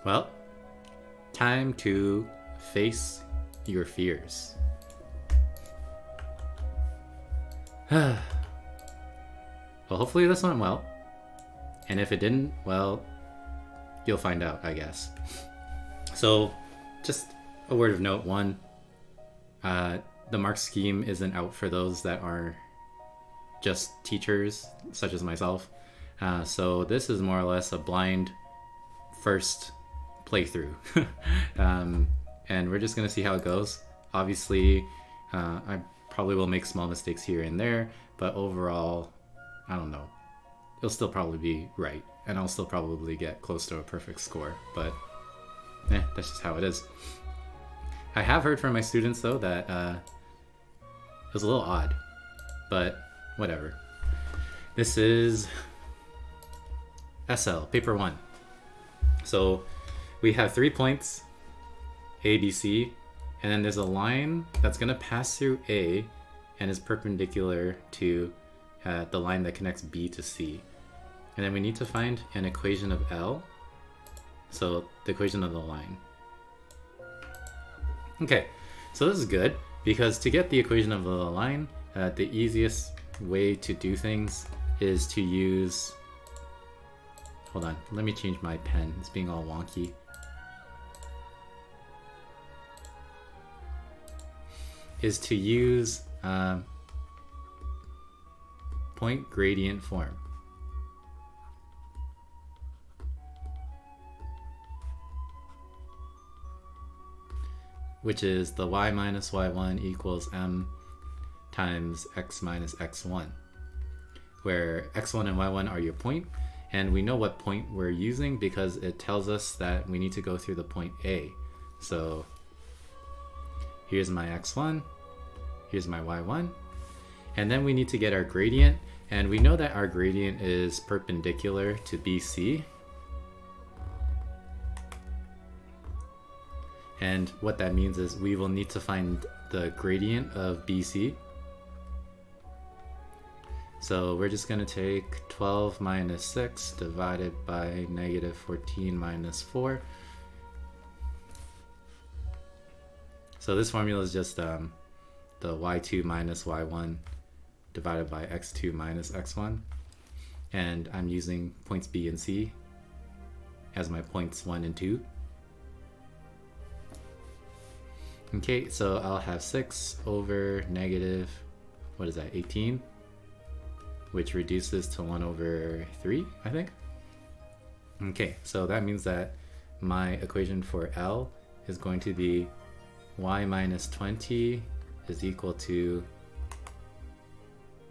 Well, time to face your fears. Well, hopefully this went well. And if it didn't, well, you'll find out, I guess. So, just a word of note. One, the mark scheme isn't out for those that are just teachers, such as myself. So this is more or less a blind first playthrough. And we're just going to see how it goes. Obviously, I probably will make small mistakes here and there, but overall, I don't know. It'll still probably be right, and I'll still probably get close to a perfect score, but that's just how it is. I have heard from my students, though, that it was a little odd, but whatever. This is SL, paper 1. So we have 3 points, A, B, C, and then there's a line that's going to pass through A and is perpendicular to the line that connects B to C. And then we need to find an equation of L, so the equation of the line. Okay, so this is good, because to get the equation of the line, the easiest way to do things is to use... Hold on, let me change my pen. It's being all wonky. Is to use point gradient form. Which is the y minus y1 equals m times x minus x1, where x1 and y1 are your point, and we know what point we're using because it tells us that we need to go through the point A. So here's my x1, here's my y1, and then we need to get our gradient, and we know that our gradient is perpendicular to BC. And what that means is we will need to find the gradient of BC. So we're just going to take 12 minus 6 divided by negative 14 minus 4. So this formula is just the y2 minus y1 divided by x2 minus x1. And I'm using points B and C as my points 1 and 2. Okay, so I'll have 6 over negative, what is that, 18? Which reduces to 1 over 3, I think. Okay, so that means that my equation for L is going to be y minus 20 is equal to...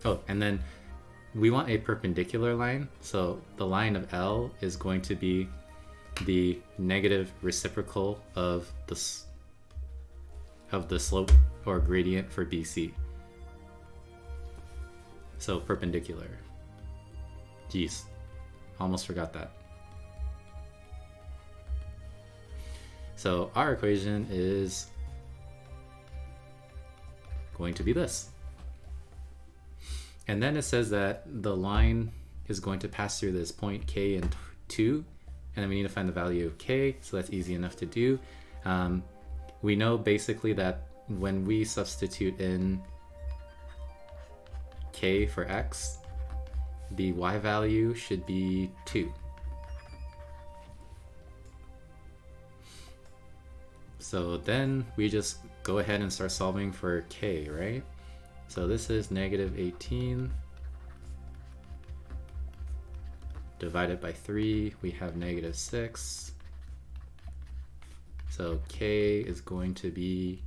Oh, and then we want a perpendicular line, so the line of L is going to be the negative reciprocal of the slope or gradient for BC. So perpendicular. Jeez, almost forgot that. So our equation is going to be this. And then it says that the line is going to pass through this point K and 2, and then we need to find the value of K, so that's easy enough to do. We know basically that when we substitute in K for X, the Y value should be 2. So then we just go ahead and start solving for K, right? So this is negative 18 divided by 3, we have negative 6. So K is going to be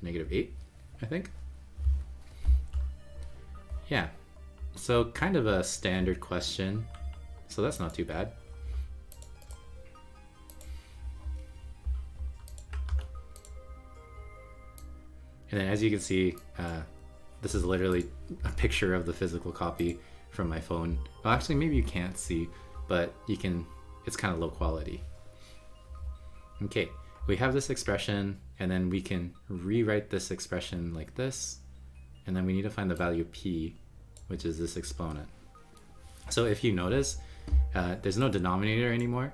negative 8, I think. Yeah, so kind of a standard question, so that's not too bad. And then as you can see, this is literally a picture of the physical copy from my phone. Well, actually, maybe you can't see, but you can, it's kind of low quality. Okay. We have this expression, and then we can rewrite this expression like this, and then we need to find the value p, which is this exponent. So if you notice, there's no denominator anymore.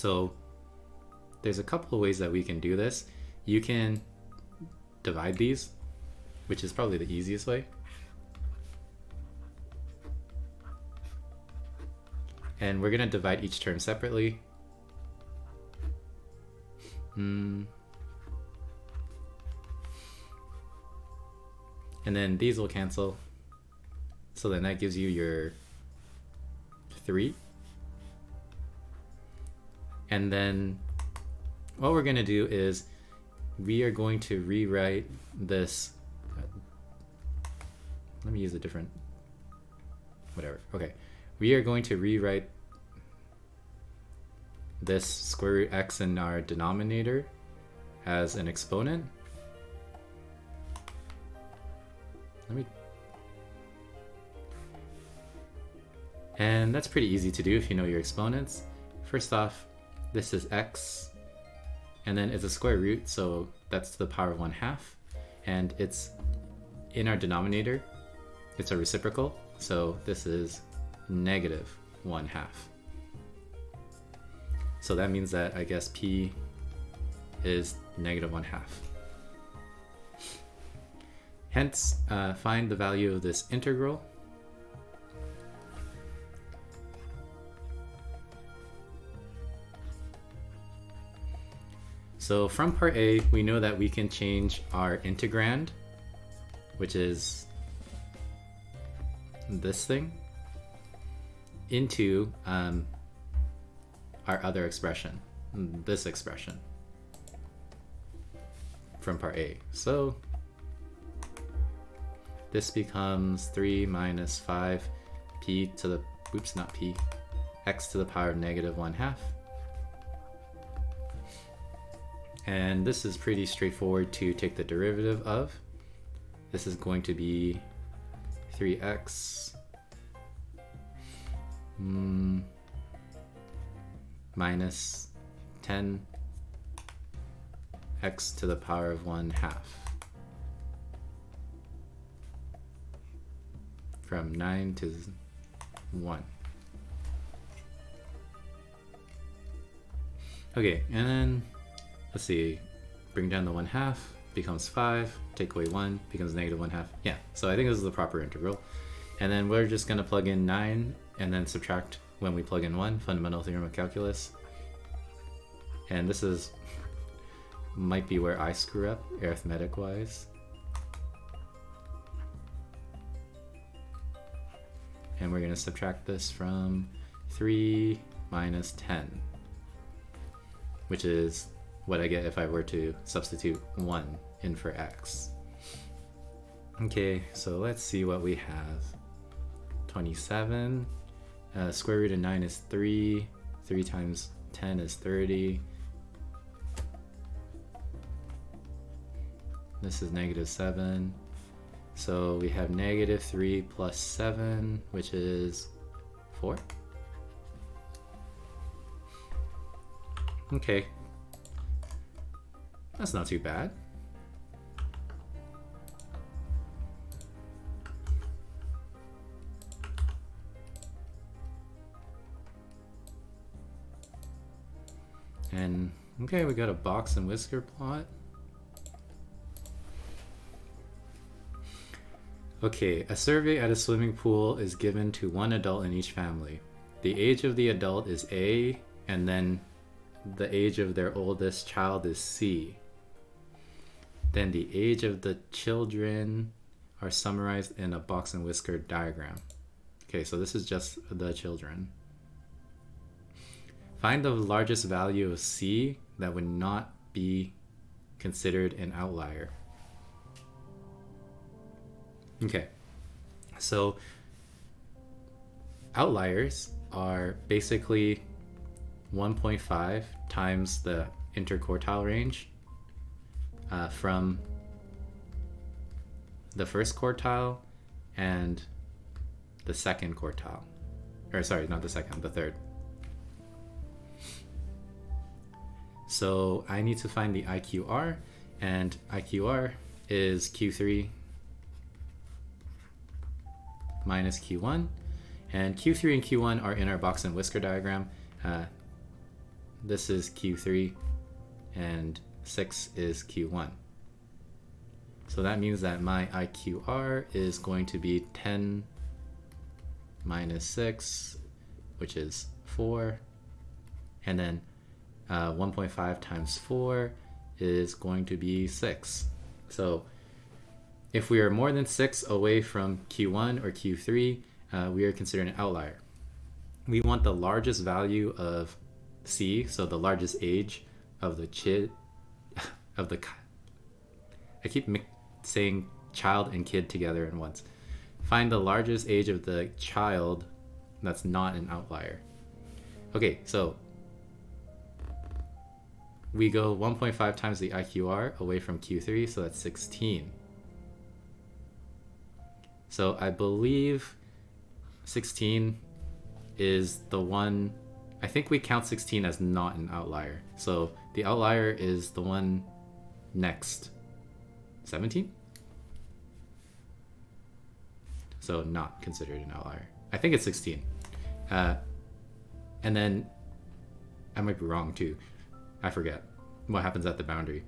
So there's a couple of ways that we can do this. You can divide these, which is probably the easiest way. And we're going to divide each term separately. And then these will cancel. So then that gives you your 3. And then what we're going to do is we are going to rewrite this. Let me use a different, whatever. Okay. We are going to rewrite this square root x in our denominator as an exponent. And that's pretty easy to do if you know your exponents. First off, this is x, and then it's a square root, so that's to the power of 1/2, and it's in our denominator. It's a reciprocal, so this is negative 1/2. So that means that I guess p is negative 1/2. Hence, find the value of this integral. So from part A, we know that we can change our integrand, which is this thing, into our other expression, this expression from part A. So this becomes 3 minus 5 p to the, oops, not p, x to the power of negative 1/2. And this is pretty straightforward to take the derivative of. This is going to be 3x minus 10 x to the power of 1/2 from 9 to 1. Okay, and then let's see, bring down the 1/2, becomes 5, take away 1, becomes negative 1/2. Yeah, so I think this is the proper integral. And then we're just going to plug in 9 and then subtract when we plug in 1, fundamental theorem of calculus. And this is, might be where I screw up arithmetic wise. And we're going to subtract this from 3 minus 10, which is what I get if I were to substitute 1 in for x. Okay, so let's see what we have. 27, square root of 9 is 3, 3 times 10 is 30. This is negative 7. So we have negative 3 plus 7, which is 4. Okay. That's not too bad. And okay, we got a box and whisker plot. Okay, a survey at a swimming pool is given to one adult in each family. The age of the adult is A, and then the age of their oldest child is C. Then the age of the children are summarized in a box and whisker diagram. Okay, so this is just the children. Find the largest value of C that would not be considered an outlier. Okay, so outliers are basically 1.5 times the interquartile range from the first quartile and the second quartile. Or sorry, not the second, the third. So I need to find the IQR, and IQR is Q3 minus Q1, and Q3 and Q1 are in our box and whisker diagram. this is Q3, and 6 is Q1. So that means that my IQR is going to be 10 minus 6, which is 4, and then 1.5 times 4 is going to be 6. So if we are more than 6 away from Q1 or Q3, we are considered an outlier. We want the largest value of C, so the largest age of the I keep saying child and kid together at once. Find the largest age of the child that's not an outlier. Okay, so we go 1.5 times the IQR away from Q3, so that's 16. So I believe 16 is the one, I think we count 16 as not an outlier. So the outlier is the one next. 17? So not considered an outlier. I think it's 16. And then I might be wrong too. I forget what happens at the boundary.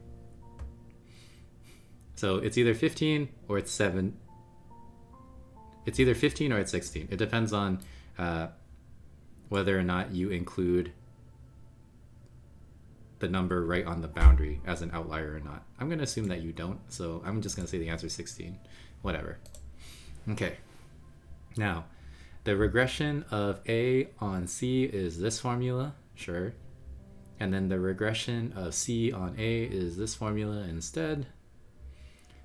So it's either 15 or it's 7. It's either 15 or it's 16. It depends on whether or not you include the number right on the boundary as an outlier or not. I'm going to assume that you don't, so I'm just going to say the answer is 16. Whatever. Okay. Now, the regression of A on C is this formula, sure. And then the regression of C on A is this formula instead.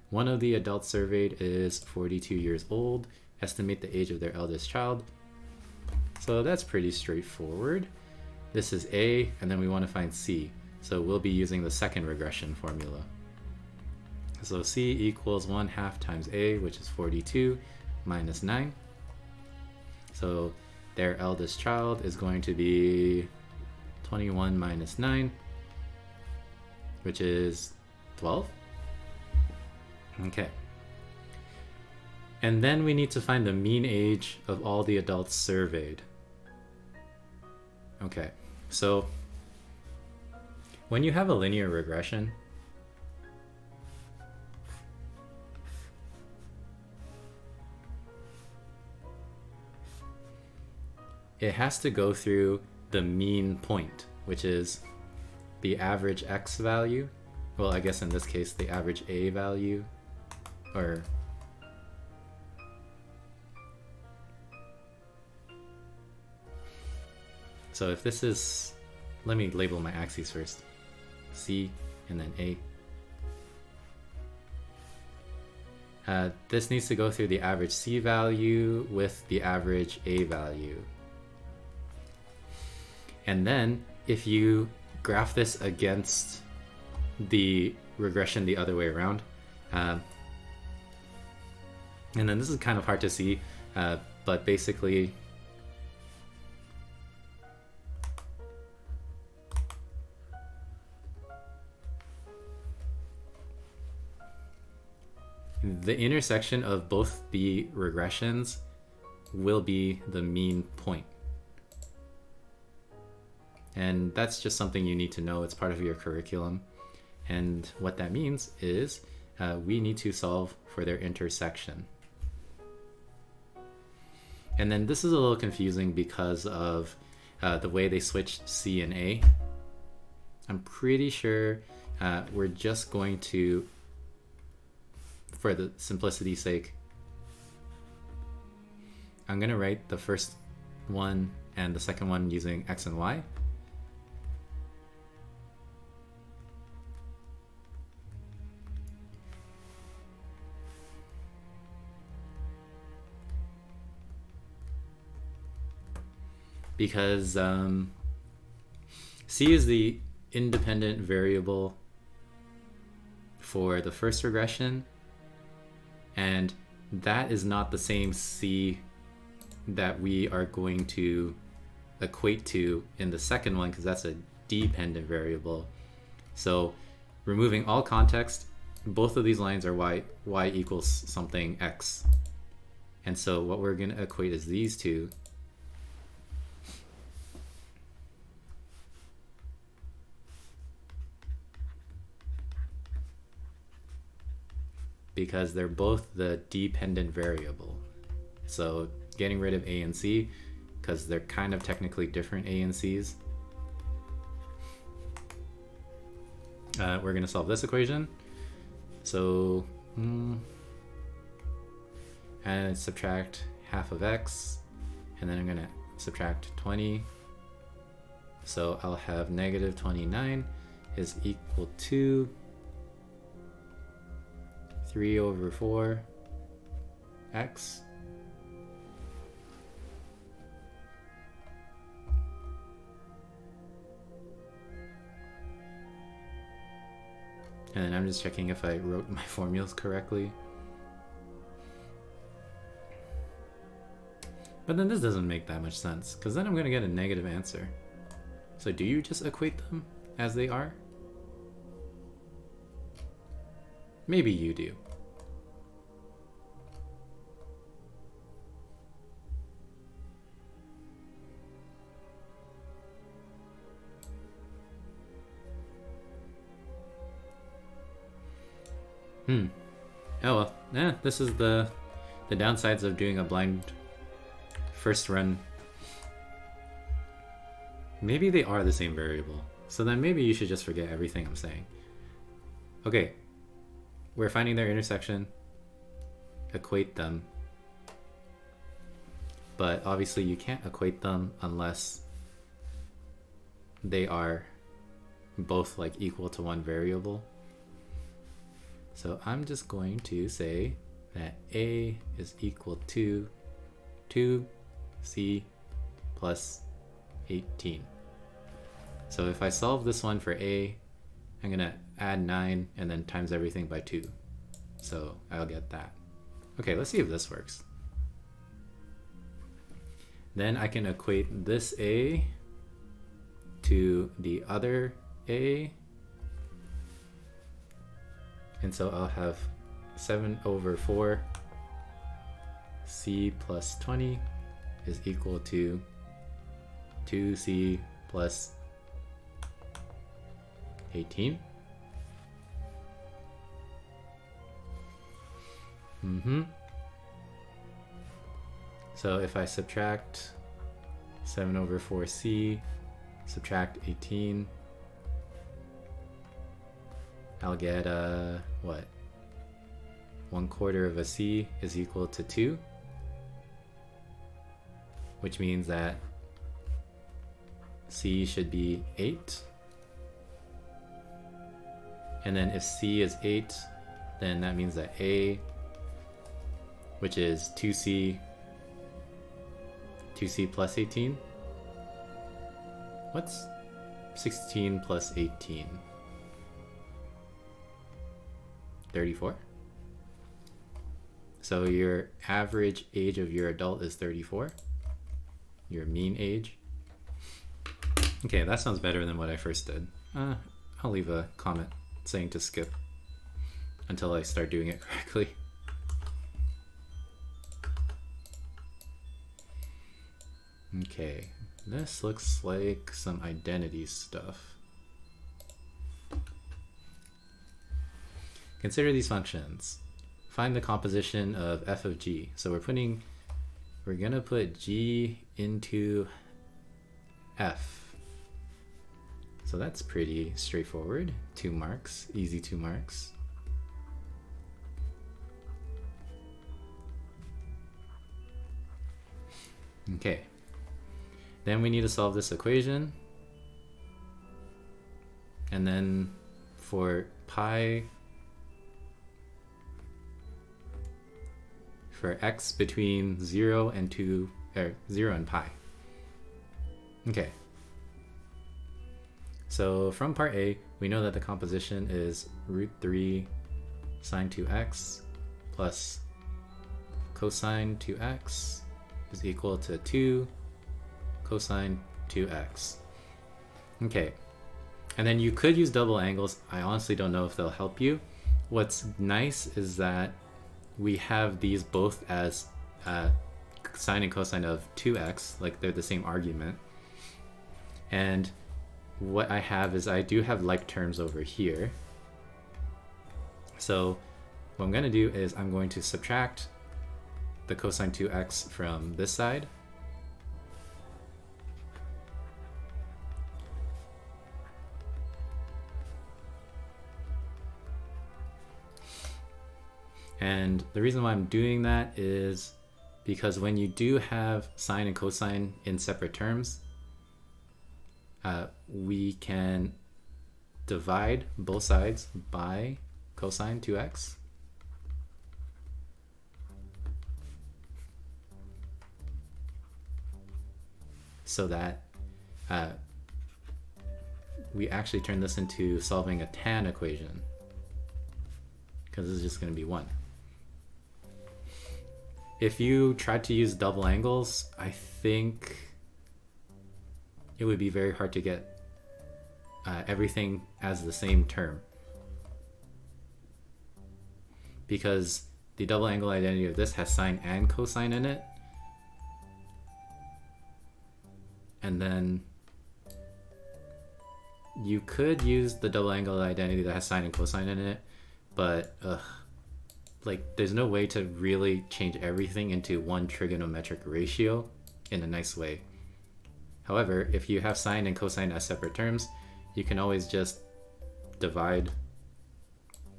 One of the adults surveyed is 42 years old. Estimate the age of their eldest child. So that's pretty straightforward. This is A, and then we want to find C. So we'll be using the second regression formula. So C equals 1/2 times A, which is 42, minus 9. So their eldest child is going to be 21 minus 9, which is 12. Okay. And then we need to find the mean age of all the adults surveyed. Okay, so when you have a linear regression, it has to go through the mean point, which is the average x value. Well, I guess in this case, the average a value, or so if this is, let me label my axes first. C and then A. This needs to go through the average C value with the average A value. And then if you graph this against the regression the other way around, and then this is kind of hard to see, but basically the intersection of both the regressions will be the mean point. And that's just something you need to know. It's part of your curriculum. And what that means is we need to solve for their intersection. And then this is a little confusing because of the way they switched C and A. I'm pretty sure we're just going to, for the simplicity's sake, I'm going to write the first one and the second one using X and Y. Because C is the independent variable for the first regression, and that is not the same C that we are going to equate to in the second one, because that's a dependent variable. So removing all context, both of these lines are y equals something x. And so what we're going to equate is these two. because they're both the dependent variable. So getting rid of a and c, because they're kind of technically different a and c's. We're going to solve this equation. So and subtract half of x, and then I'm going to subtract 20. So I'll have negative 29 is equal to 3 over 4 x. And then I'm just checking if I wrote my formulas correctly. But then this doesn't make that much sense, because then I'm going to get a negative answer. So do you just equate them as they are? Maybe you do. Oh well, this is the downsides of doing a blind first run. Maybe they are the same variable, so then maybe you should just forget everything I'm saying. Okay, we're finding their intersection, equate them, but obviously you can't equate them unless they are both like equal to one variable. So I'm just going to say that a is equal to 2c plus 18. So if I solve this one for a, I'm going to add 9 and then times everything by 2. So I'll get that. Okay, let's see if this works. Then I can equate this a to the other a. And so I'll have 7 over 4 c plus 20 is equal to 2c plus 18. So if I subtract 7 over 4c, subtract 18, I'll get what? 1/4 of a c is equal to 2, which means that c should be 8. And then if c is 8, then that means that a, which is 2c plus 18. What's 16 plus 18? 34. So your average age of your adult is 34. Your mean age. Okay, that sounds better than what I first did. I'll leave a comment saying to skip until I start doing it correctly. Okay, this looks like some identities stuff. Consider these functions. Find the composition of f of g. So we're gonna put g into f. So that's pretty straightforward. 2 marks, easy 2 marks. Okay. Then we need to solve this equation. And then for pi, for x between 0 and 2, or 0 and pi. Okay. So from part A, we know that the composition is root 3 sine 2x plus cosine 2x is equal to 2 cosine 2x. Okay. And then you could use double angles. I honestly don't know if they'll help you. What's nice is that we have these both as sine and cosine of 2x, like they're the same argument. And what I have is I do have like terms over here. So what I'm going to do is I'm going to subtract the cosine 2x from this side. And the reason why I'm doing that is because when you do have sine and cosine in separate terms, we can divide both sides by cosine 2x. So that we actually turn this into solving a tan equation, because this is just going to be 1. If you tried to use double angles, I think it would be very hard to get everything as the same term, because the double angle identity of this has sine and cosine in it. And then you could use the double angle identity that has sine and cosine in it, but like there's no way to really change everything into one trigonometric ratio in a nice way. However, if you have sine and cosine as separate terms, you can always just divide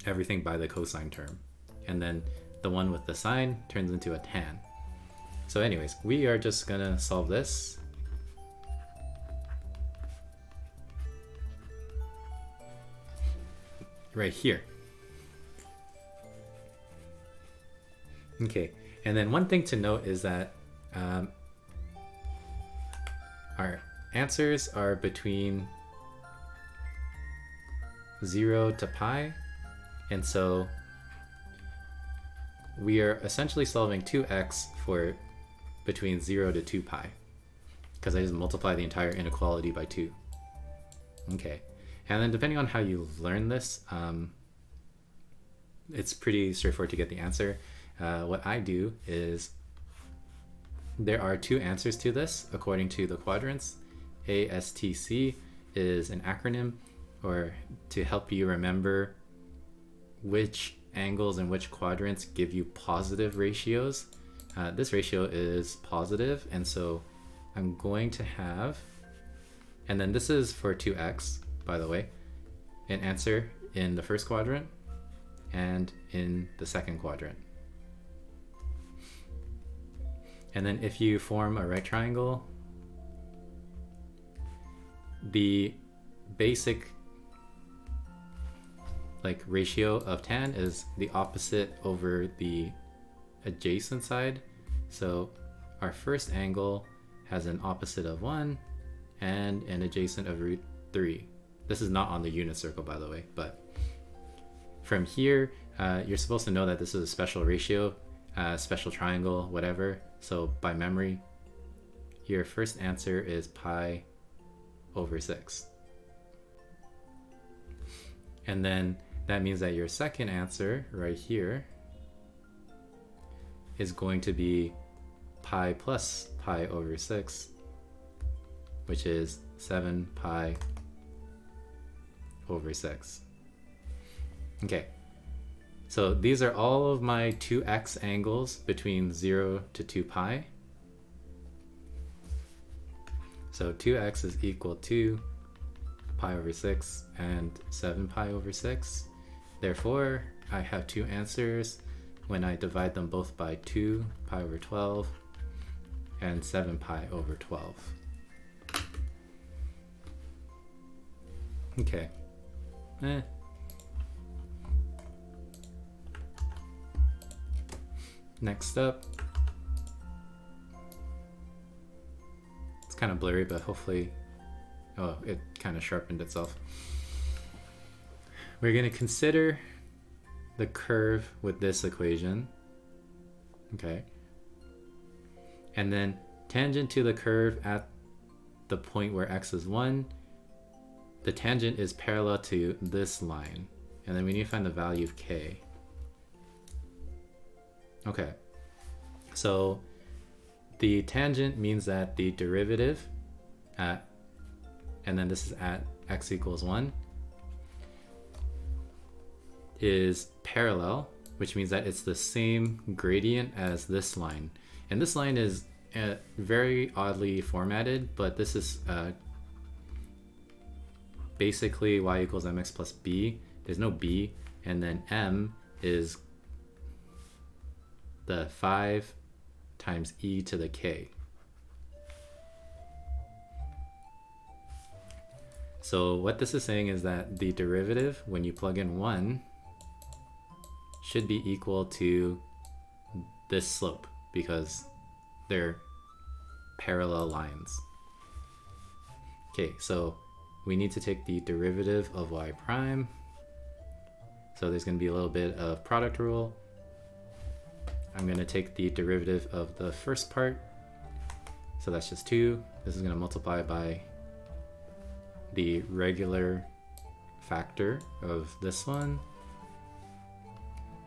everything by the cosine term, and then the one with the sine turns into a tan. So anyways, we are just gonna solve this. Right here. Okay, and then one thing to note is that our answers are between 0 to pi, and so we are essentially solving 2x for between 0 to 2 pi, because I just multiply the entire inequality by 2. Okay, and then depending on how you learn this, it's pretty straightforward to get the answer. What I do is there are 2 answers to this according to the quadrants. ASTC is an acronym, or to help you remember which angles and which quadrants give you positive ratios. This ratio is positive, and so I'm going to have, and then this is for 2x, by the way, an answer in the first quadrant and in the second quadrant. And then if you form a right triangle, the basic like ratio of tan is the opposite over the adjacent side. So our first angle has an opposite of 1 and an adjacent of √3. This is not on the unit circle, by the way, but from here, you're supposed to know that this is a special ratio, special triangle, whatever. So by memory, your first answer is pi over 6. And then that means that your second answer right here is going to be pi plus pi over 6, which is 7 pi over 6. Okay, so these are all of my 2x angles between 0 to 2 pi. So 2x is equal to pi over 6 and 7 pi over 6. Therefore, I have 2 answers when I divide them both by 2 pi over 12 and 7 pi over 12. Okay. Next up, it's kind of blurry, but hopefully, oh, it kind of sharpened itself. We're going to consider the curve with this equation, okay? And then tangent to the curve at the point where x is 1, the tangent is parallel to this line, and then we need to find the value of k. Okay, so the tangent means that the derivative at, and then this is at x equals 1, is parallel which means that it's the same gradient as this line. And this line is very oddly formatted, but this is basically y equals mx plus b. There's no b, and then m is the 5 times e to the k. So what this is saying is that the derivative, when you plug in 1, should be equal to this slope because they're parallel lines. Okay, so we need to take the derivative of y prime. So there's going to be a little bit of product rule. I'm going to take the derivative of the first part. So that's just 2. This is going to multiply by the regular factor of this one.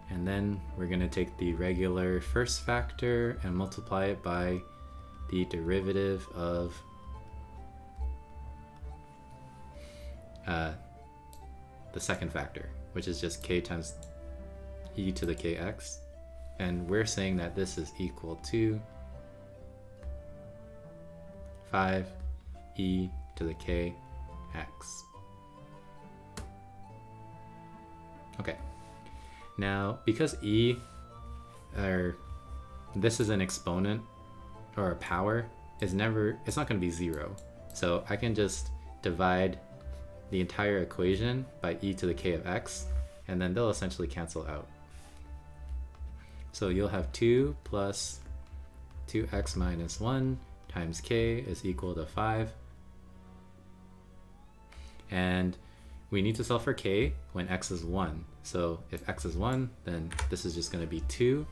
And then we're going to take the regular first factor and multiply it by the derivative of the second factor, which is just k times e to the kx. And we're saying that this is equal to 5 e to the kx. Okay. Now, because e, or this is an exponent or a power, it's not going to be 0. So I can just divide the entire equation by e to the k of x, and then they'll essentially cancel out. So you'll have 2 plus 2x minus 1 times k is equal to 5. And we need to solve for k when x is 1. So if x is 1, then this is just going to be 2.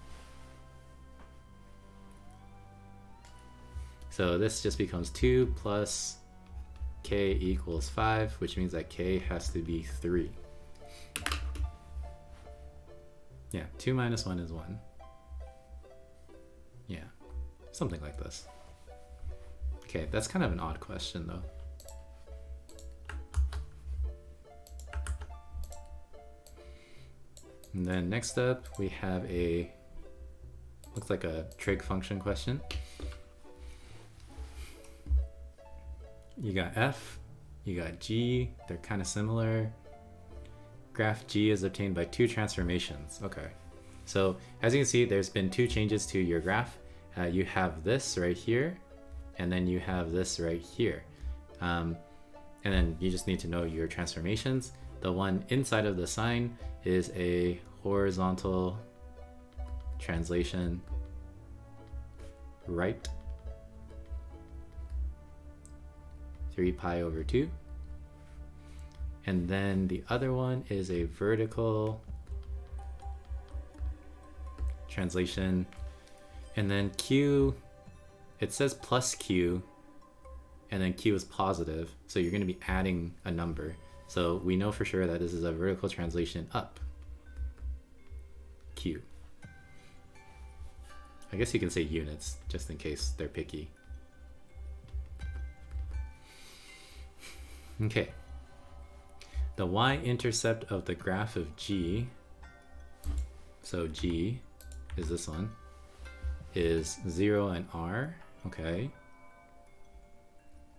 So this just becomes 2 plus k equals 5, which means that k has to be 3. Yeah, 2 minus 1 is 1. Yeah, something like this. Okay, that's kind of an odd question though. And then next up we have looks like a trig function question. You got f, you got g, they're kind of similar. Graph g is obtained by 2 transformations. Okay, so as you can see, there's been 2 changes to your graph. You have this right here, and then you have this right here. And then you just need to know your transformations. The one inside of the sign is a horizontal translation right 3 pi over 2. And then the other one is a vertical translation. And then q, it says plus q, and then q is positive. So you're going to be adding a number. So we know for sure that this is a vertical translation up q. I guess you can say units just in case they're picky. Okay. The y-intercept of the graph of g, so g is this one, is 0 and r, okay.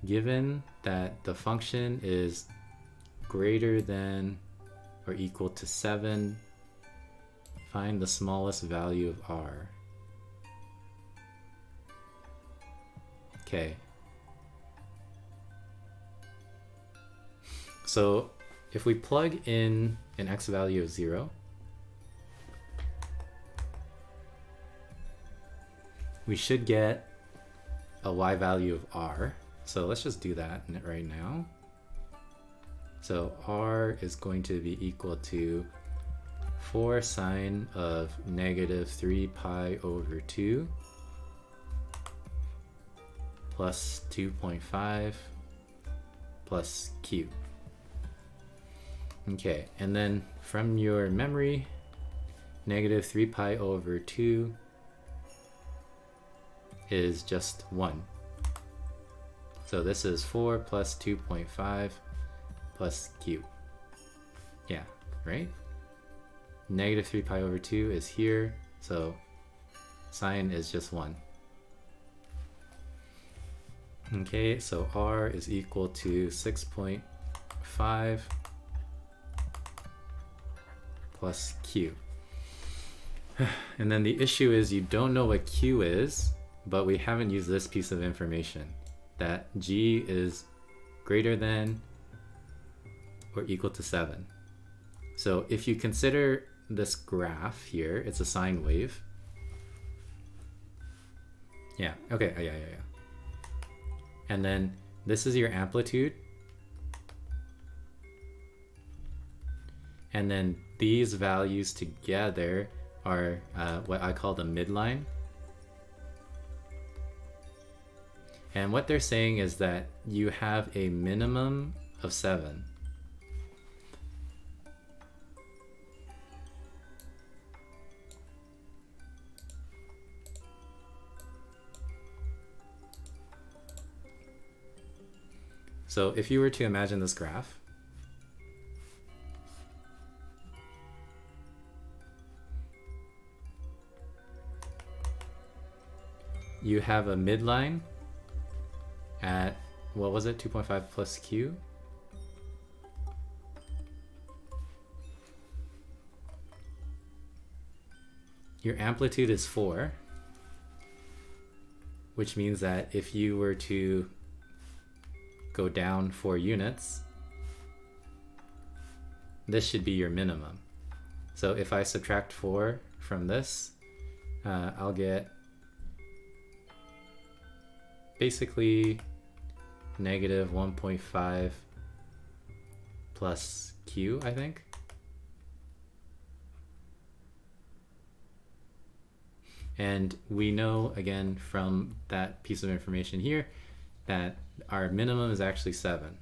Given that the function is greater than or equal to 7, find the smallest value of r. Okay. So if we plug in an x value of 0, we should get a y value of r. So let's just do that right now. So r is going to be equal to 4 sine of negative 3 pi over 2 plus 2.5 plus q. Okay, and then from your memory, negative 3 pi over 2 is just 1. So this is 4 plus 2.5 plus q. Yeah, right? negative 3 pi over 2 is here, so sine is just 1. Okay, so r is equal to 6.5 plus q. And then the issue is you don't know what q is, but we haven't used this piece of information, that g is greater than or equal to 7. So if you consider this graph here, it's a sine wave. Yeah, okay, yeah. And then this is your amplitude. And then these values together are what I call the midline. And what they're saying is that you have a minimum of 7. So if you were to imagine this graph, you have a midline at, what was it, 2.5 plus q? Your amplitude is 4, which means that if you were to go down 4 units, this should be your minimum. So if I subtract 4 from this, I'll get basically negative 1.5 plus q, I think. And we know, again, from that piece of information here, that our minimum is actually 7.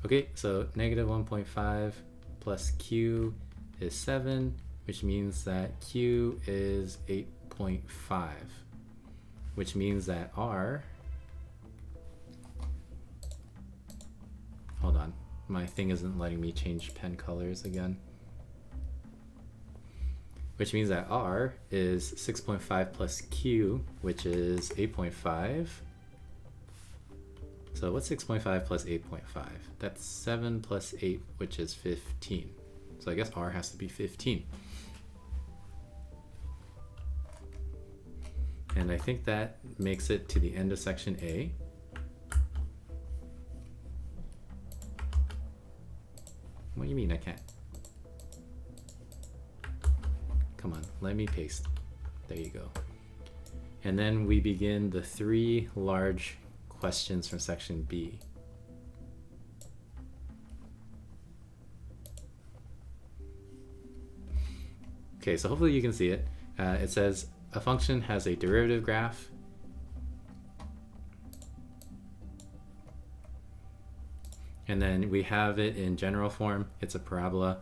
Okay, so negative 1.5 plus q is 7, which means that q is 8.5, which means that r, hold on, my thing isn't letting me change pen colors again. Which means that r is 6.5 plus q, which is 8.5. So what's 6.5 plus 8.5? That's 7 plus 8, which is 15. So I guess r has to be 15. And I think that makes it to the end of section A. What do you mean I can't? Come on, let me paste. There you go. And then we begin the 3 large questions from section B. Okay, so hopefully you can see it. It says a function has a derivative graph. And then we have it in general form. It's a parabola.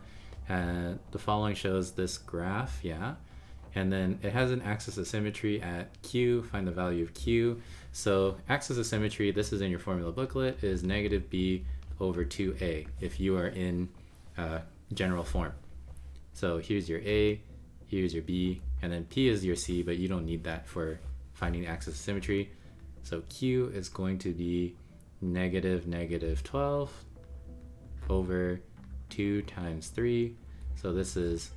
The following shows this graph, yeah. And then it has an axis of symmetry at q. Find the value of q. So axis of symmetry, this is in your formula booklet, is negative b over 2a if you are in general form. So here's your a, here's your b, and then p is your c, but you don't need that for finding axis of symmetry. So q is going to be negative 12 over 2 times 3. So this is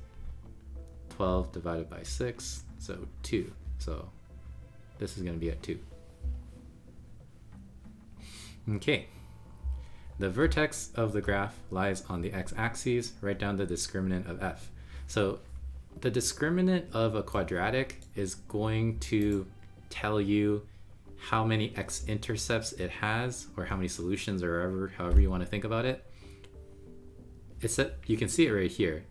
12 divided by 6, so 2. So this is going to be at 2. Okay. The vertex of the graph lies on the x-axis. Write down the discriminant of f. So the discriminant of a quadratic is going to tell you how many x-intercepts it has, or how many solutions, or however you want to think about it. It's that you can see it right here.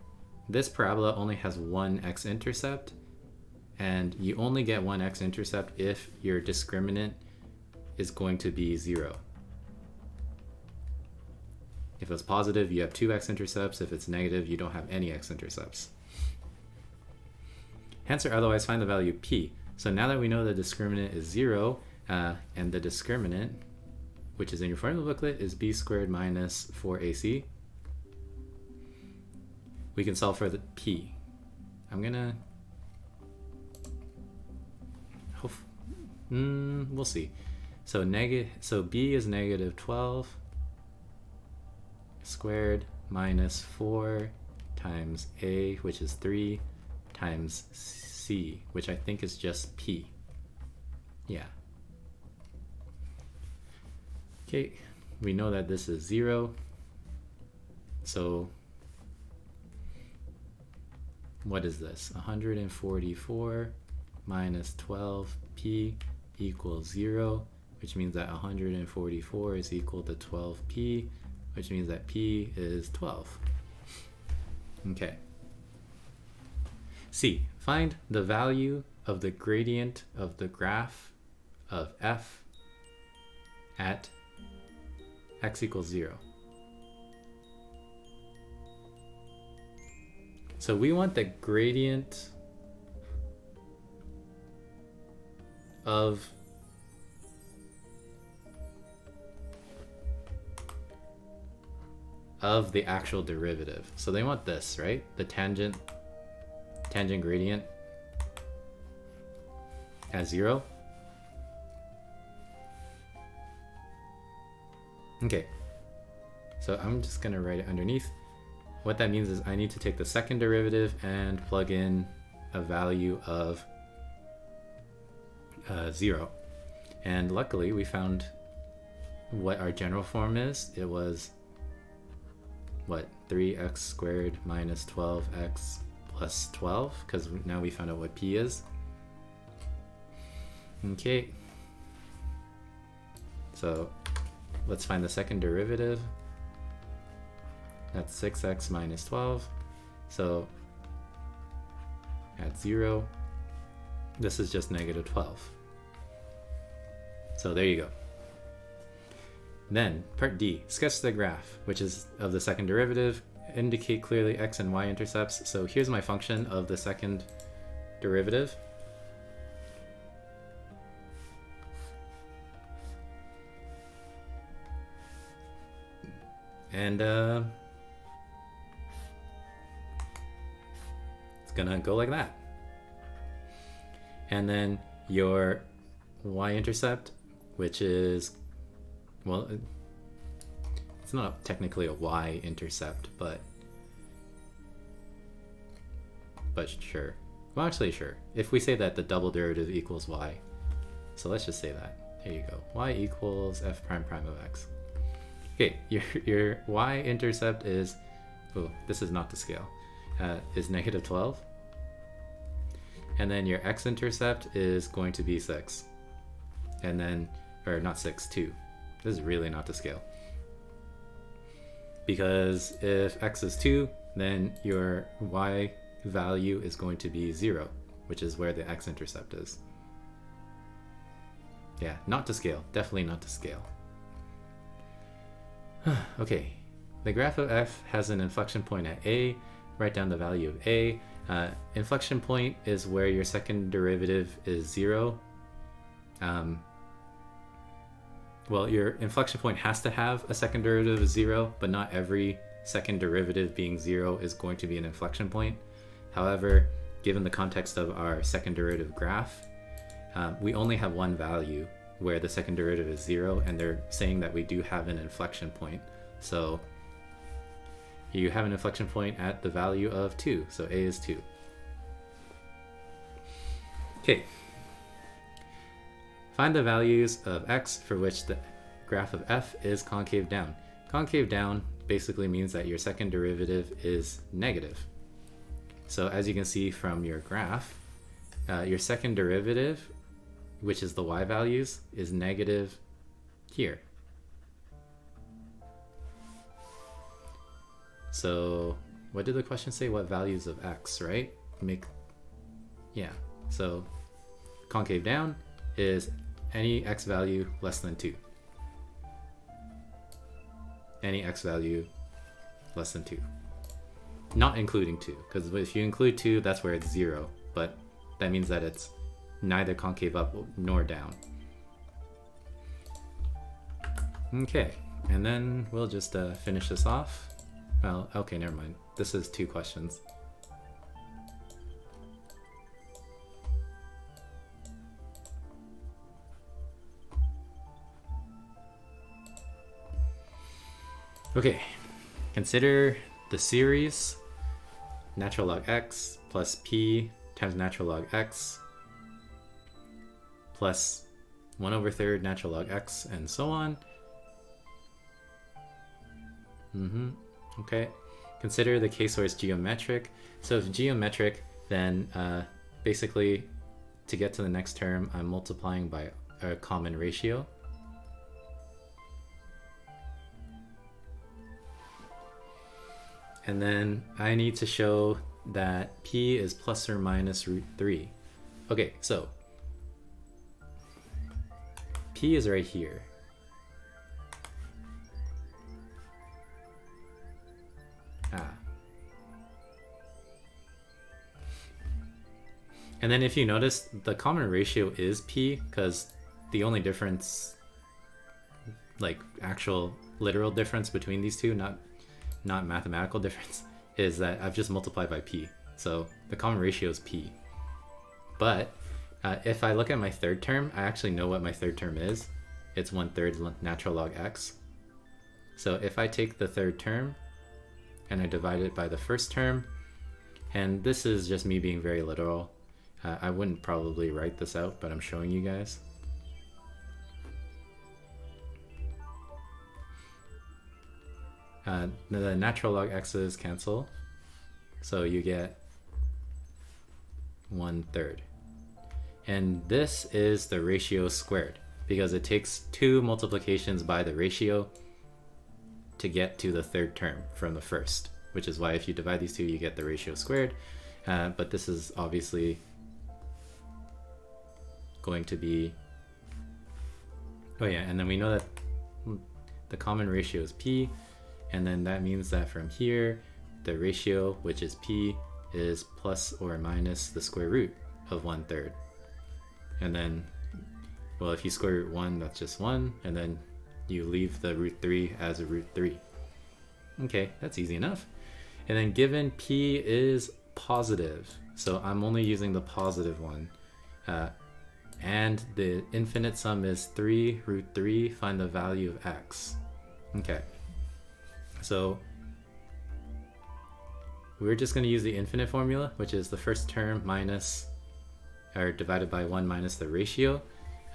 This parabola only has one x-intercept, and you only get one x-intercept if your discriminant is going to be 0. If it's positive, you have 2 x-intercepts. If it's negative, you don't have any x-intercepts. Hence or otherwise, find the value p. So now that we know the discriminant is 0, and the discriminant, which is in your formula booklet, is b squared minus 4ac, we can solve for the p. I'm gonna... we'll see. So b is negative 12 squared minus 4 times a, which is 3, times c, which I think is just p. Yeah. Okay, we know that this is 0. So what is this? 144 minus 12p equals 0, which means that 144 is equal to 12p, which means that p is 12. Okay. C, find the value of the gradient of the graph of f at x equals 0. So we want the gradient of the actual derivative. So they want this, right? The tangent gradient at 0. Okay, so I'm just gonna write it underneath. What that means is I need to take the second derivative and plug in a value of 0. And luckily we found what our general form is. It was, what, 3x squared minus 12x plus 12, because now we found out what p is. Okay, so let's find the second derivative. That's 6x minus 12. So at 0, this is just negative 12. So there you go. Then part D, sketch the graph, which is of the second derivative. Indicate clearly x and y intercepts. So here's my function of the second derivative. And it's gonna go like that. And then your y-intercept, which is, well, it's not technically a y-intercept, but sure. Well, actually, sure. If we say that the double derivative equals y, so let's just say that. There you go. Y equals f prime prime of x. Okay, your y-intercept is, oh, this is not to scale, is negative 12. And then your x-intercept is going to be 6. And then, or not 6, 2. This is really not to scale. Because if x is 2, then your y value is going to be 0, which is where the x-intercept is. Yeah, not to scale. Definitely not to scale. Okay, the graph of f has an inflection point at a. Write down the value of a. Inflection point is where your second derivative is 0. Well, your inflection point has to have a second derivative of 0, but not every second derivative being 0 is going to be an inflection point. However, given the context of our second derivative graph, we only have one value where the second derivative is 0, and they're saying that we do have an inflection point. So you have an inflection point at the value of 2, so a is 2. Okay. Find the values of x for which the graph of f is concave down. Concave down basically means that your second derivative is negative. So as you can see from your graph, your second derivative, which is the y values, is negative here. So what did the question say? What values of x, right? Yeah, so concave down is any x value less than 2. Any x value less than 2. Not including 2, because if you include 2, that's where it's 0, but that means that it's neither concave up nor down. Okay, and then we'll just finish this off. Well, okay, never mind. This is 2 questions. Okay, consider the series natural log x plus p times natural log x plus 1/3 natural log x and so on. Okay, consider the k-source geometric. So if geometric, then basically to get to the next term, I'm multiplying by a common ratio. And then I need to show that p is plus or minus √3. Okay, so p is right here. And then if you notice, the common ratio is p, because the only difference, like actual literal difference between these two, not mathematical difference, is that I've just multiplied by p. So the common ratio is p. But if I look at my third term, I actually know what my third term is. It's 1/3 natural log x. So if I take the third term and I divide it by the first term, and this is just me being very literal, I wouldn't probably write this out, but I'm showing you guys. The natural log x's cancel, so you get 1/3. And this is the ratio squared, because it takes 2 multiplications by the ratio to get to the third term from the first, which is why if you divide these two, you get the ratio squared. But this is obviously going to be, oh yeah, and then we know that the common ratio is p, and then that means that from here, the ratio, which is p, is plus or minus the square root of 1/3. And then, well, if you square root 1, that's just 1, and then you leave the √3 as a √3. Okay, that's easy enough. And then given p is positive, so I'm only using the positive one, and the infinite sum is 3√3, find the value of x. Okay, so we're just going to use the infinite formula, which is the first term minus, or divided by 1 minus the ratio.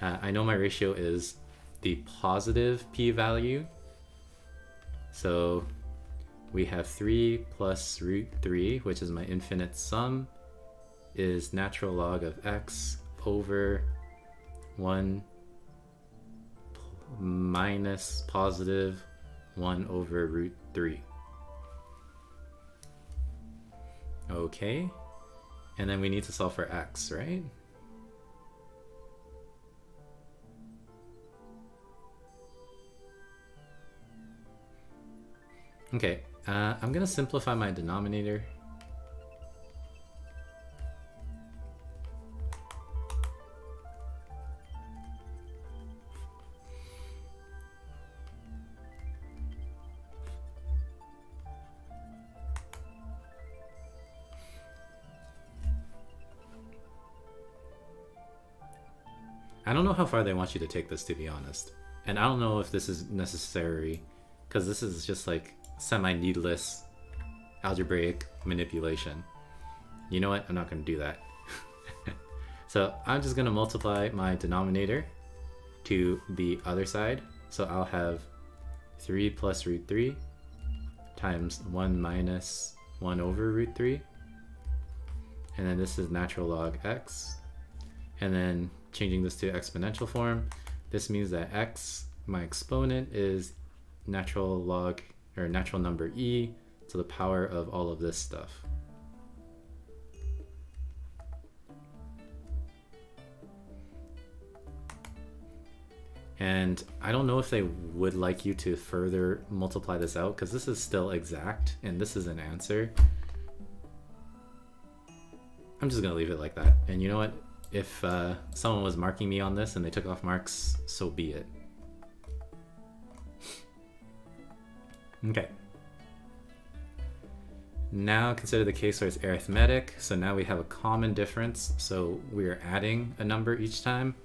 I know my ratio is the positive p value, so we have 3 plus √3, which is my infinite sum, is natural log of x over 1 minus positive 1 over √3. Okay, and then we need to solve for x, right? Okay, I'm gonna simplify my denominator. I don't know how far they want you to take this, to be honest. And I don't know if this is necessary, because this is just like semi-needless algebraic manipulation. You know what? I'm not going to do that. So I'm just going to multiply my denominator to the other side. So I'll have 3 plus √3 times 1 minus 1 over √3. And then this is natural log x. And then changing this to exponential form, this means that x, my exponent, is natural log, or natural number e to the power of all of this stuff. And I don't know if they would like you to further multiply this out, because this is still exact and this is an answer. I'm just gonna leave it like that. And you know what? if someone was marking me on this and they took off marks, so be it. Okay. Now consider the case where it's arithmetic. So now we have a common difference. So we are adding a number each time.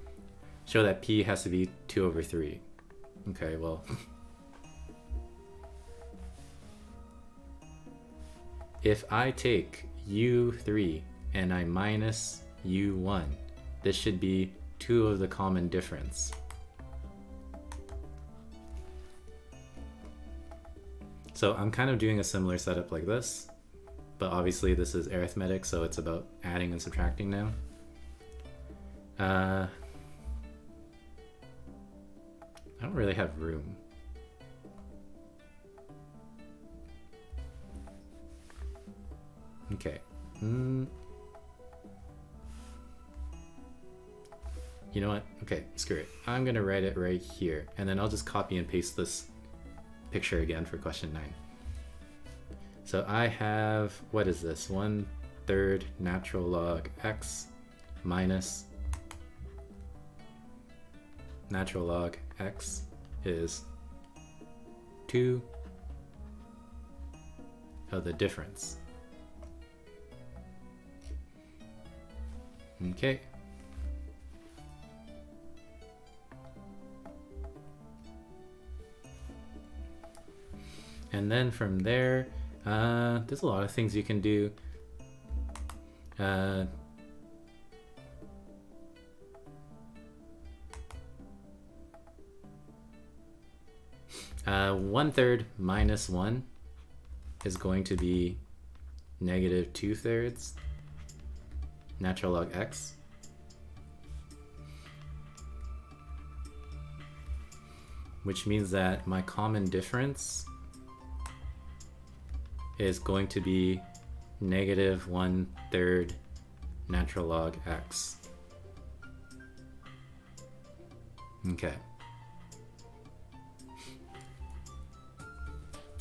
Show that p has to be 2 over 3. Okay, well. If I take u3 and I minus u1, this should be 2 of the common difference. So I'm kind of doing a similar setup like this, but obviously this is arithmetic, so it's about adding and subtracting now. I don't really have room. Okay. You know what? Okay, screw it. I'm gonna write it right here, and then I'll just copy and paste this picture again for question 9. So I have, what is this? 1/3 natural log x minus natural log x is 2 of the difference. Okay. And then from there, there's a lot of things you can do. 1/3 minus 1 is going to be negative 2/3 natural log x. Which means that my common difference is going to be negative 1/3 natural log x. Okay.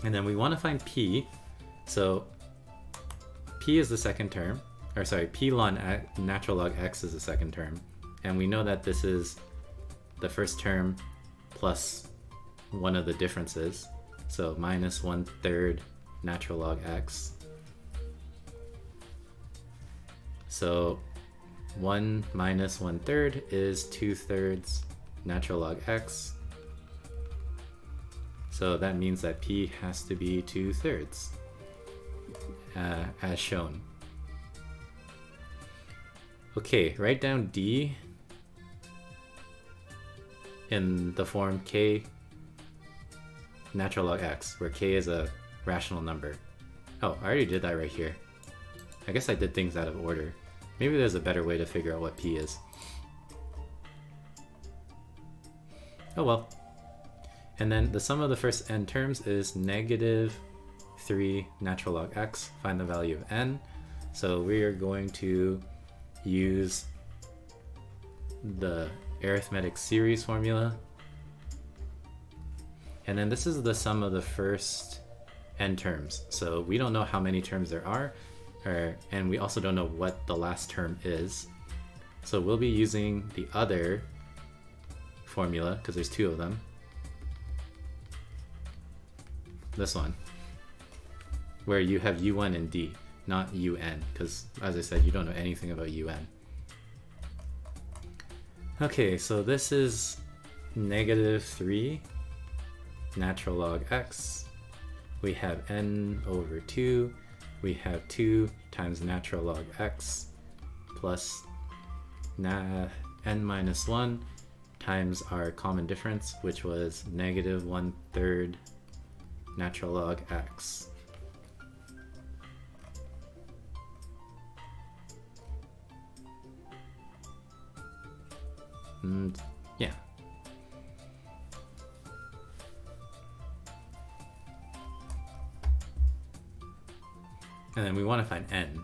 And then we want to find p. So p is the second term, or sorry, p ln natural log x is the second term. And we know that this is the first term plus one of the differences. So minus 1/3 natural log x. So 1 minus 1/3 is 2/3 natural log x. So that means that p has to be 2/3, as shown. Okay, write down d in the form k natural log x, where k is a rational number. Oh, I already did that right here. I guess I did things out of order. Maybe there's a better way to figure out what p is. Oh well. And then the sum of the first n terms is negative 3 natural log x. Find the value of n. So we are going to use the arithmetic series formula. And then this is the sum of the first n terms. So we don't know how many terms there are, and we also don't know what the last term is. So we'll be using the other formula, because there's 2 of them. This one, where you have u1 and d, not un, because as I said, you don't know anything about un. Okay, so this is negative 3 natural log x. We have n over 2. We have 2 times natural log x plus n minus 1 times our common difference, which was negative 1/3 natural log x. And yeah. And then we want to find n.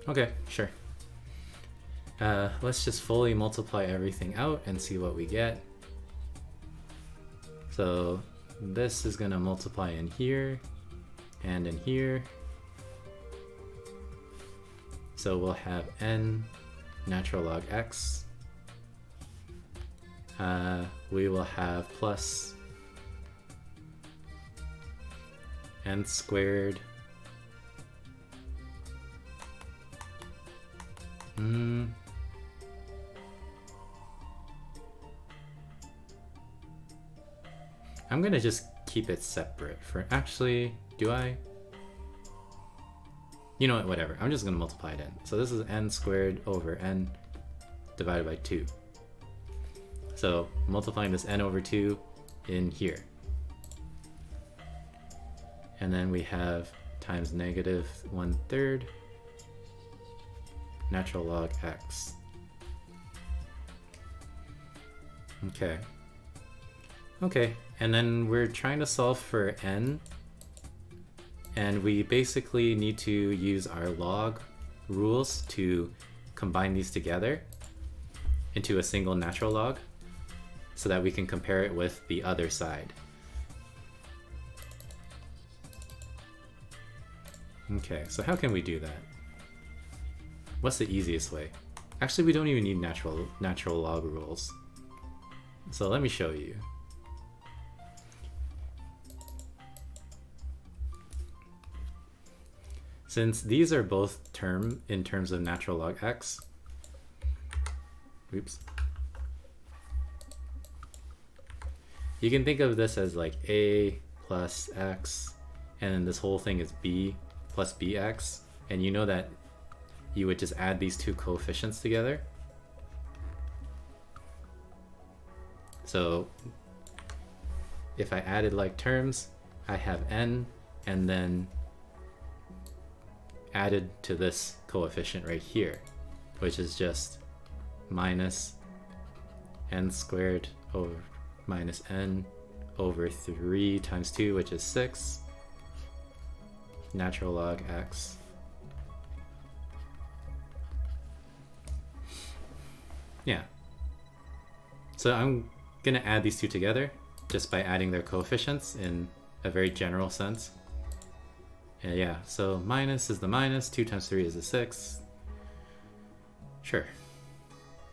Okay, sure. Let's just fully multiply everything out and see what we get. So this is going to multiply in here and in here. So we'll have n natural log x. We will have plus n squared I'm gonna just keep it separate for actually, do I? You know what, whatever. I'm just gonna multiply it in. So this is n squared over n divided by 2. So multiplying this n over 2 in here. And then we have times negative 1/3 natural log x. Okay. Okay, and then we're trying to solve for n, and we basically need to use our log rules to combine these together into a single natural log so that we can compare it with the other side. Okay, so how can we do that? What's the easiest way? Actually, we don't even need natural log rules. So let me show you. Since these are both in terms of natural log x, oops. You can think of this as like a plus x, and then this whole thing is b plus bx, and you know that you would just add these two coefficients together. So if I added like terms, I have n, and then added to this coefficient right here, which is just minus n squared over minus n over 3 times 2, which is 6, natural log x. Yeah. So I'm gonna add these two together just by adding their coefficients in a very general sense. And yeah, so minus is the minus, 2 times 3 is a 6. Sure.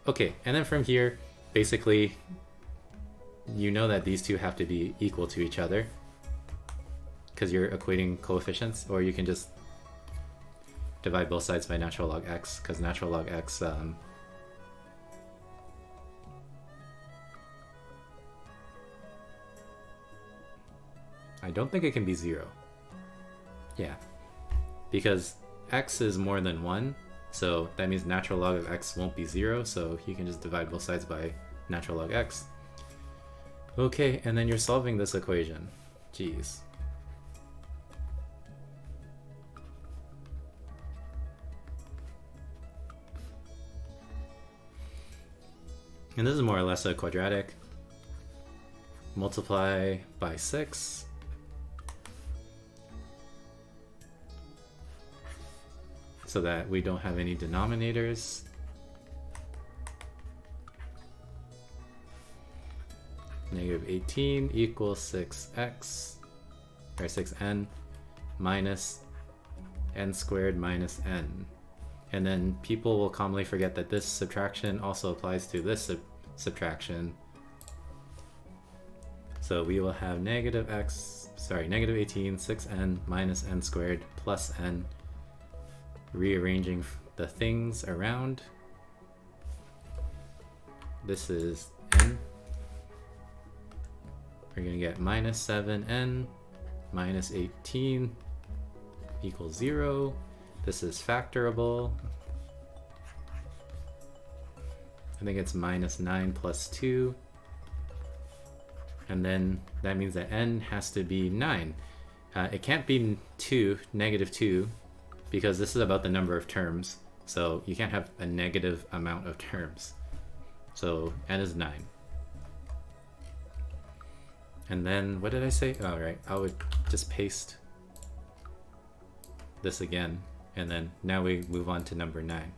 Okay, and then from here, basically, you know that these two have to be equal to each other because you're equating coefficients, or you can just divide both sides by natural log x, because natural log x I don't think it can be 0. Yeah, because x is more than 1, so that means natural log of x won't be 0, so you can just divide both sides by natural log x. Okay, and then you're solving this equation. Jeez. And this is more or less a quadratic. Multiply by 6. So that we don't have any denominators. Negative 18 equals 6x, or 6n, minus n squared minus n. And then people will commonly forget that this subtraction also applies to this subtraction. So we will have negative 18, 6n minus n squared plus n. Rearranging the things around. This is n. We're going to get minus 7n minus 18 equals 0. This is factorable. I think it's minus 9 plus 2. And then that means that n has to be 9. It can't be negative 2, because this is about the number of terms. So you can't have a negative amount of terms. So n is 9. And then, what did I say? Oh, right, I would just paste this again. And then now we move on to number 9.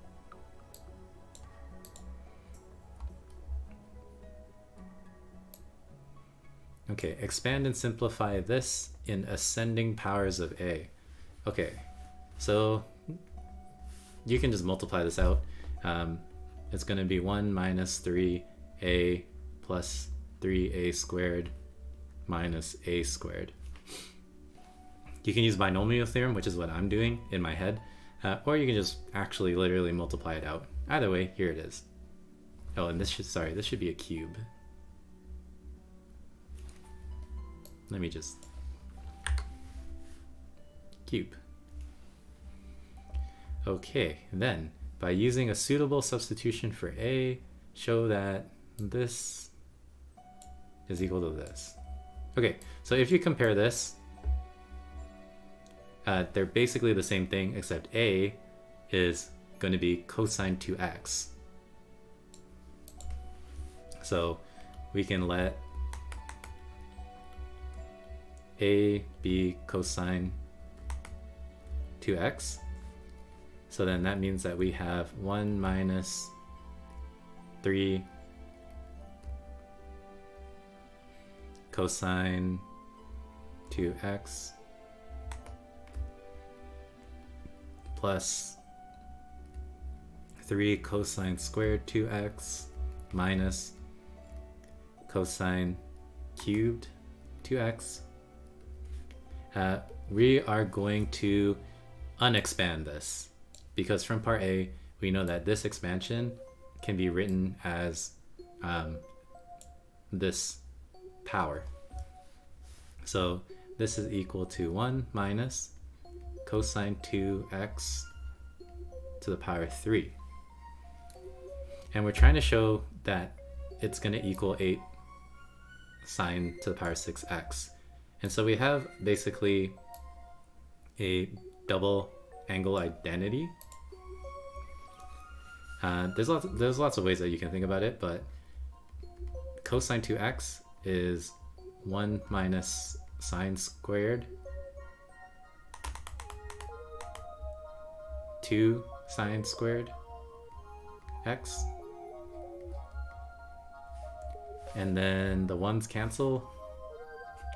Okay, expand and simplify this in ascending powers of a. Okay, so you can just multiply this out. It's going to be 1 minus 3a plus 3a squared minus a squared. You can use binomial theorem, which is what I'm doing in my head, or you can just actually literally multiply it out. Either way, here it is. Oh, and this should be a cube. Let me just cube. Okay, then by using a suitable substitution for a, show that this is equal to this. Okay, so if you compare this, they're basically the same thing, except a is going to be cosine 2x. So we can let a be cosine 2x. So then that means that we have 1 minus 3 cosine 2x plus 3 cosine squared 2x minus cosine cubed 2x. We are going to unexpand this, because from part A we know that this expansion can be written as this power. So this is equal to 1 minus cosine 2x to the power 3. And we're trying to show that it's going to equal 8 sine to the power 6x. And so we have basically a double angle identity. There's lots of ways that you can think about it, but cosine 2x is 1 minus sine squared 2 sine squared x, and then the ones cancel,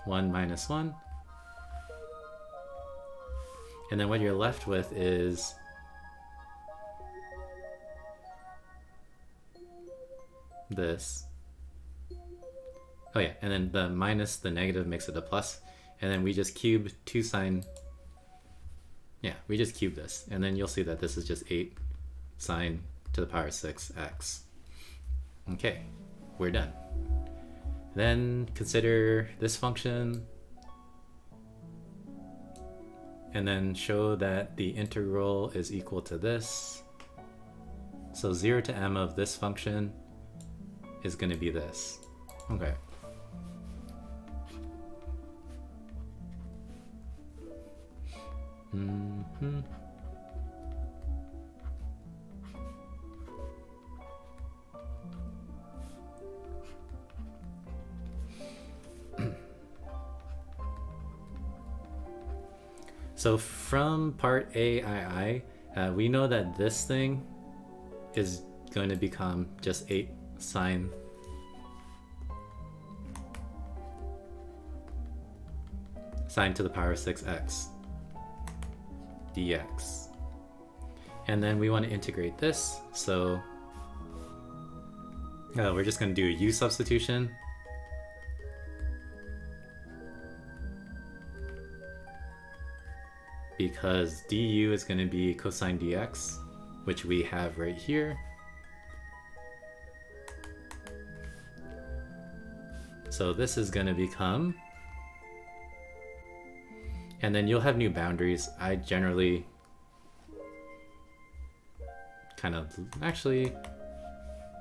1 minus 1, and then what you're left with is this. Oh yeah, and then the minus, the negative makes it a plus, and then we just cube 2 sine, yeah, we just cube this, and then you'll see that this is just 8 sine to the power 6x. Okay, we're done. Then consider this function, and then show that the integral is equal to this. So 0 to m of this function is going to be this. Okay. So from part AII, we know that this thing is going to become just 8 sine to the power 6x dx. And then we want to integrate this, so we're just going to do a u substitution. Because du is going to be cosine dx, which we have right here. So this is going to become, and then you'll have new boundaries. I generally kind of, actually,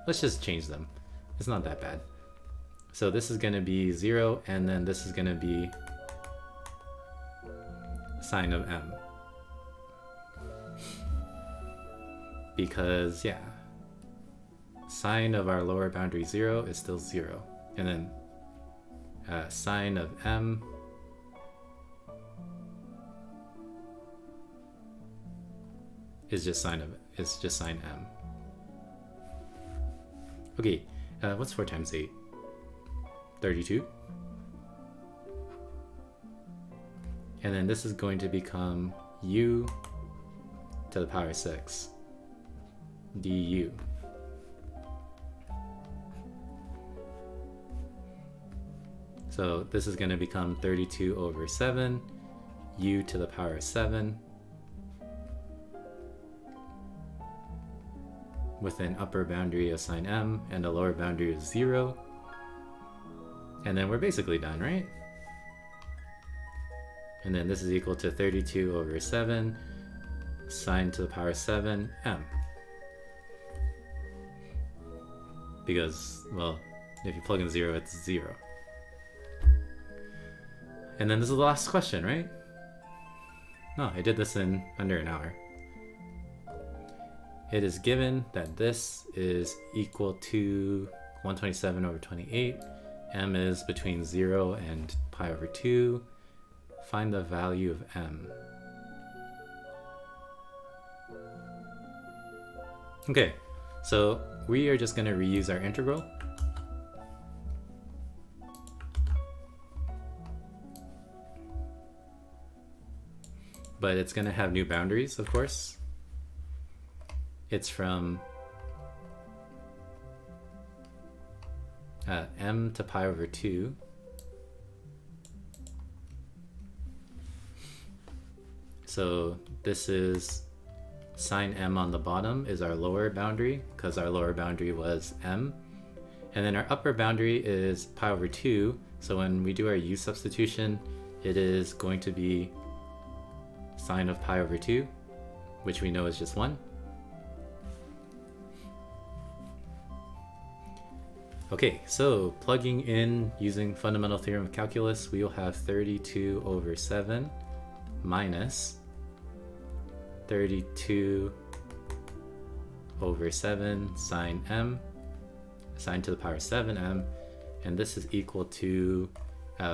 let's just change them. It's not that bad. So this is going to be 0, and then this is going to be sine of m. Because, yeah, sine of our lower boundary 0 is still 0. And then sine of m is just sine m. Okay, what's 4 times 8? 32. And then this is going to become u to the power 6 du. So this is going to become 32 over 7 u to the power 7 with an upper boundary of sine m and a lower boundary of 0. And then we're basically done, right? And then this is equal to 32 over 7 sine to the power 7 m. Because, well, if you plug in 0, it's 0. And then this is the last question, right? No, I did this in under an hour. It is given that this is equal to 127 over 28. M is between 0 and pi over 2. Find the value of m. Okay, so we are just going to reuse our integral. But it's going to have new boundaries, of course. It's from m to pi over 2. So this is sine m on the bottom is our lower boundary, because our lower boundary was m. And then our upper boundary is pi over 2. So when we do our u substitution, it is going to be sine of pi over 2, which we know is just 1. Okay, so plugging in using fundamental theorem of calculus, we will have 32 over 7 minus 32 over 7 sine m, sine to the power 7m, and this is equal to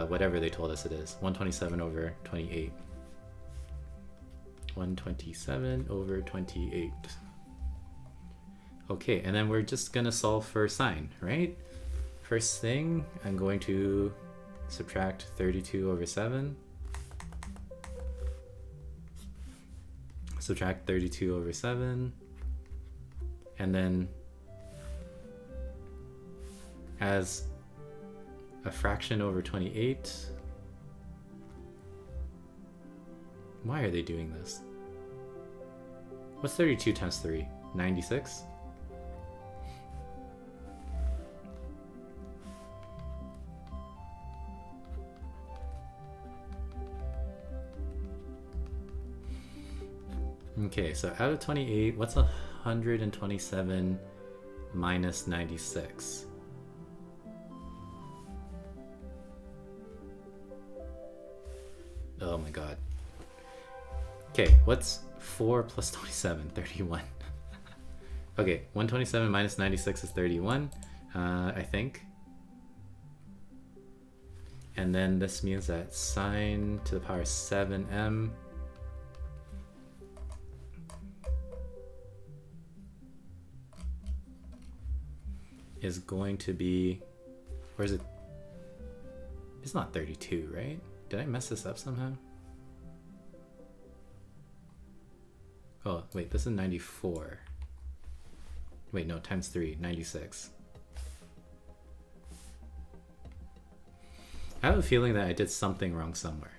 whatever they told us it is, 127 over 28. 127 over 28. Okay, and then we're just gonna solve for sine, right? First thing, I'm going to subtract 32 over 7. Subtract 32 over 7. And then as a fraction over 28. Why are they doing this? What's 32 times 3? 96? Okay, so out of 28, what's 127 minus 96? Oh my god. Okay, what's 4 plus 27? 31. Okay, 127 minus 96 is 31, I think. And then this means that sine to the power 7m is going to be, or is it, it's not 32, right? Did I mess this up somehow? Oh, wait, this is 94. Wait, no, times 3, 96. I have a feeling that I did something wrong somewhere.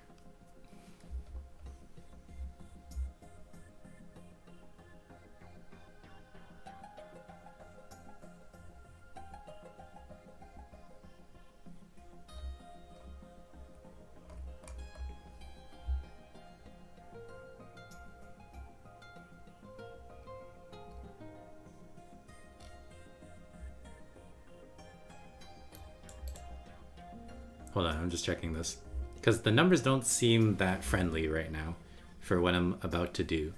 Hold on, I'm just checking this. Because the numbers don't seem that friendly right now for what I'm about to do.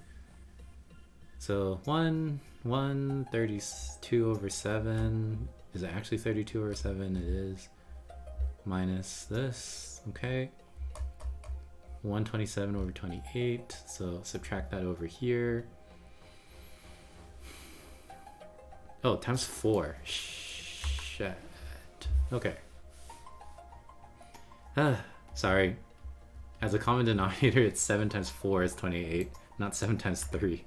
So 32 over 7. Is it actually 32 over 7? It is. Minus this, okay. 127 over 28. So subtract that over here. Oh, times 4. Shit. Okay. Sorry. As a common denominator, it's 7 times 4 is 28, not 7 times 3.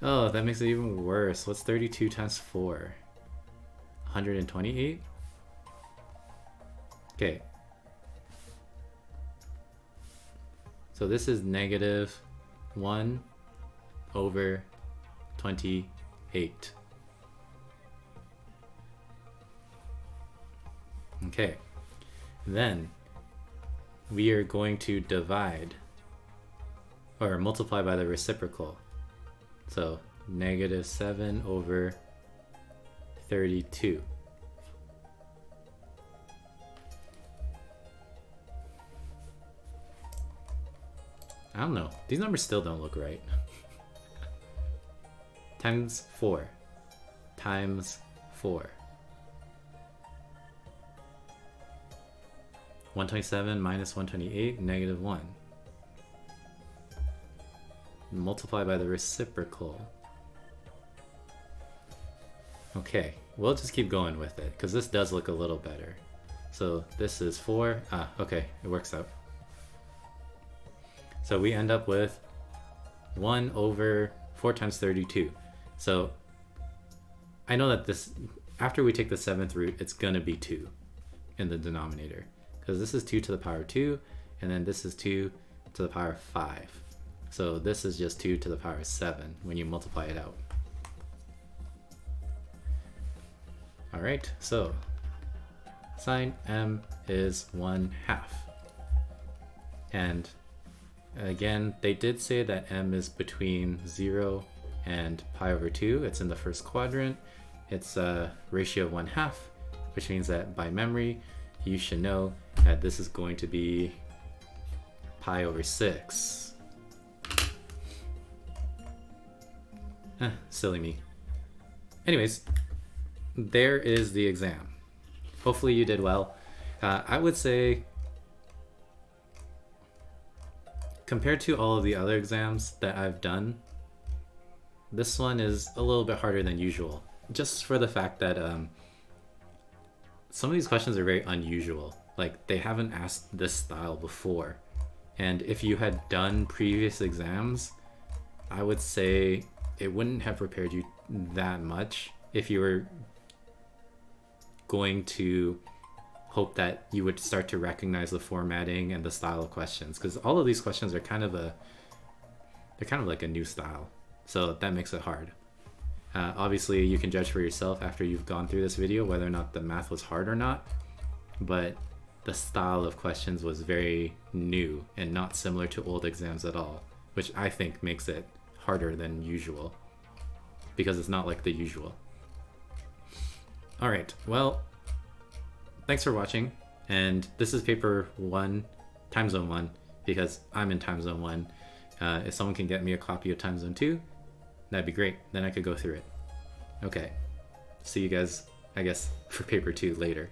Oh, that makes it even worse. What's 32 times 4? 128? Okay. So this is negative 1 over 28. Okay. Then we are going to divide or multiply by the reciprocal. So negative 7 over 32. I don't know. These numbers still don't look right. Times 4. Times 4. 127 minus 128, negative 1. Multiply by the reciprocal. Okay, we'll just keep going with it because this does look a little better. So this is 4. Okay, it works out. So we end up with 1 over 4 times 32. So I know that this, after we take the 7th root, it's going to be 2 in the denominator. Because this is 2 to the power 2, and then this is 2 to the power 5. So this is just 2 to the power 7 when you multiply it out. Alright, so sine m is 1/2. And again, they did say that m is between 0 and pi over 2. It's in the first quadrant. It's a ratio of 1/2, which means that by memory, you should know that this is going to be pi over 6. Silly me. Anyways, there is the exam. Hopefully you did well. I would say, compared to all of the other exams that I've done, this one is a little bit harder than usual. Just for the fact that some of these questions are very unusual. Like, they haven't asked this style before. And if you had done previous exams, I would say it wouldn't have prepared you that much if you were going to hope that you would start to recognize the formatting and the style of questions, because all of these questions are kind of like a new style, so that makes it hard. Obviously you can judge for yourself after you've gone through this video whether or not the math was hard or not, but the style of questions was very new and not similar to old exams at all, which I think makes it harder than usual because it's not like the usual. Alright, well, thanks for watching, and this is paper 1, time zone 1, because I'm in time zone 1. If someone can get me a copy of time zone 2, that'd be great, then I could go through it. Okay, see you guys, I guess, for paper 2 later.